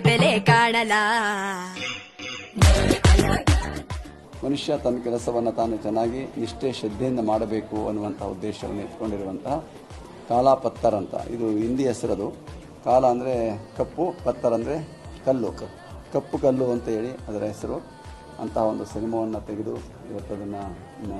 ಬೆಲೆ ಕಾಣಲ. ಮನುಷ್ಯ ತನ್ನ ಕೆಲಸವನ್ನು ತಾನು ಚೆನ್ನಾಗಿ ನಿಷ್ಠೆ ಶ್ರದ್ಧೆಯಿಂದ ಮಾಡಬೇಕು ಅನ್ನುವಂಥ ಉದ್ದೇಶವನ್ನು ಇಟ್ಕೊಂಡಿರುವಂತಹ ಕಾಲಾ ಪತ್ತರ್ ಅಂತ. ಇದು ಹಿಂದಿ ಹೆಸರದು. ಕಾಲ ಅಂದರೆ ಕಪ್ಪು, ಪತ್ತರ್ ಅಂದರೆ ಕಲ್ಲು, ಕಪ್ಪು ಕಲ್ಲು ಅಂತ ಹೇಳಿ ಅದರ ಹೆಸರು. ಅಂತಹ ಒಂದು ಸಿನಿಮಾವನ್ನು ತೆಗೆದು ಇವತ್ತು ಅದನ್ನು